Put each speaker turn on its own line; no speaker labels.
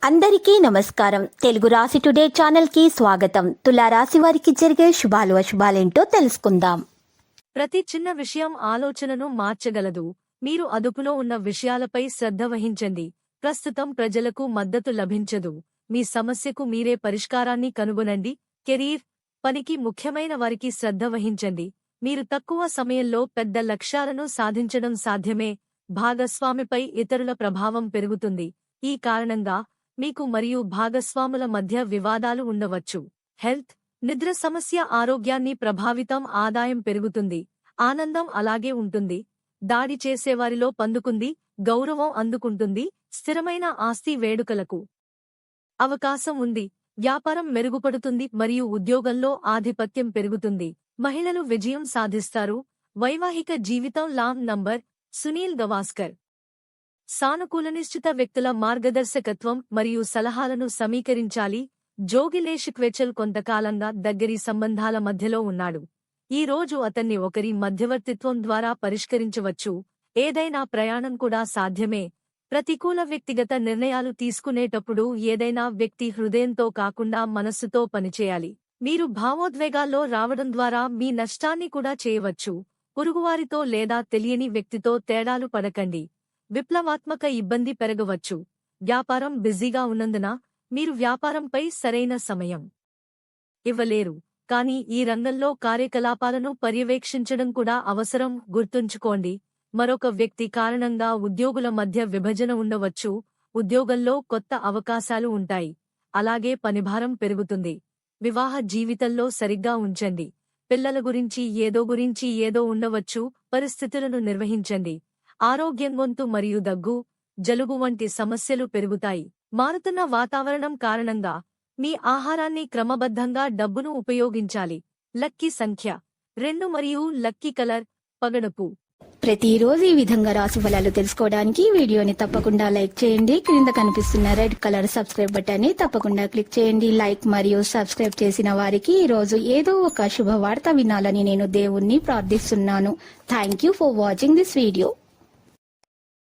అందరికీ నమస్కారం. తెలుగు రాశి టుడే ఛానల్ కి స్వాగతం. తులారాశి వారికి జరిగే శుభాలు అశుభాలేంటో తెలుసుకుందాం.
ప్రతి చిన్న విషయం ఆలోచనను మార్చగలదు. మీరు అదుపులో ఉన్న విషయాలపై శ్రద్ధ వహించండి. ప్రస్తుతం ప్రజలకు మద్దతు లభించదు. మీ సమస్యకు మీరే పరిష్కారాన్ని కనుగొనండి. కెరీర్, పనికి ముఖ్యమైన వారికి శ్రద్ధ వహించండి. మీరు తక్కువ సమయంలో పెద్ద లక్ష్యాలను సాధించడం సాధ్యమే. భాగస్వామిపై ఇతరుల ప్రభావం పెరుగుతుంది. ఈ కారణంగా మీకు మరియు భాగస్వాముల మధ్య వివాదాలు ఉండవచ్చు. హెల్త్, నిద్ర సమస్య ఆరోగ్యాన్ని ప్రభావితం. ఆదాయం పెరుగుతుంది. ఆనందం అలాగే ఉంటుంది. దాడి చేసేవారిలో పందుకుంది. గౌరవం అందుకుంటుంది. స్థిరమైన ఆస్తి వేడుకలకు అవకాశం ఉంది. వ్యాపారం మెరుగుపడుతుంది మరియు ఉద్యోగంలో ఆధిపత్యం పెరుగుతుంది. మహిళలు విజయం సాధిస్తారు. వైవాహిక జీవితం లాంగ్ నంబర్ సునీల్ గవాస్కర్. సానుకూల నిశ్చిత వ్యక్తుల మార్గదర్శకత్వం మరియు సలహాలను సమీకరించాలి. జోగిలేషిక్వెచల్ కొంతకాలంగా దగ్గరి సంబంధాల మధ్యలో ఉన్నాడు. ఈ రోజు అతన్ని ఒకరి మధ్యవర్తిత్వం ద్వారా పరిష్కరించవచ్చు. ఏదైనా ప్రయాణం కూడా సాధ్యమే. ప్రతికూల వ్యక్తిగత నిర్ణయాలు తీసుకునేటప్పుడు ఏదైనా వ్యక్తి హృదయంతో కాకుండా మనస్సుతో పనిచేయాలి. మీరు భావోద్వేగాల్లో రావడం ద్వారా మీ నష్టాన్ని కూడా చేయవచ్చు. పొరుగువారితో లేదా తెలియని వ్యక్తితో తేడాలు పడకండి. విప్లవాత్మక ఇబ్బంది పెరగవచ్చు. వ్యాపారం బిజీగా ఉన్నందున మీరు వ్యాపారంపై సరైన సమయం ఇవ్వలేరు. కానీ ఈ రంగంలో కార్యకలాపాలను పర్యవేక్షించడం కూడా అవసరం. గుర్తుంచుకోండి, మరొక వ్యక్తి కారణంగా ఉద్యోగుల మధ్య విభజన ఉండవచ్చు. ఉద్యోగంలో కొత్త అవకాశాలు ఉంటాయి. అలాగే పనిభారం పెరుగుతుంది. వివాహ జీవితంలో సరిగ్గా ఉంచండి. పిల్లల గురించి ఏదో ఉండవచ్చు. పరిస్థితులను నిర్వహించండి. ఆరోగ్యం, గొంతు మరియు దగ్గు, జలుబు వంటి సమస్యలు పెరుగుతాయి. మారుతున్న వాతావరణం కారణంగా మీ ఆహారాన్ని క్రమబద్ధంగా డబ్బును ఉపయోగించాలి. లక్కీ సంఖ్య 2 మరియు లక్కీ కలర్ పగడపు.
ప్రతిరోజు ఈ విధంగా రాశి ఫలాలు తెలుసుకోవడానికి వీడియోని తప్పకుండా లైక్ చేయండి. క్రింద కనిపిస్తున్న రెడ్ కలర్ సబ్స్క్రైబ్ బటన్ ని తప్పకుండా క్లిక్ చేయండి. లైక్ మరియు సబ్స్క్రైబ్ చేసిన వారికి ఈ రోజు ఏదో ఒక శుభవార్త వినాలని నేను దేవుణ్ణి ప్రార్థిస్తున్నాను. Thank you for watching this video.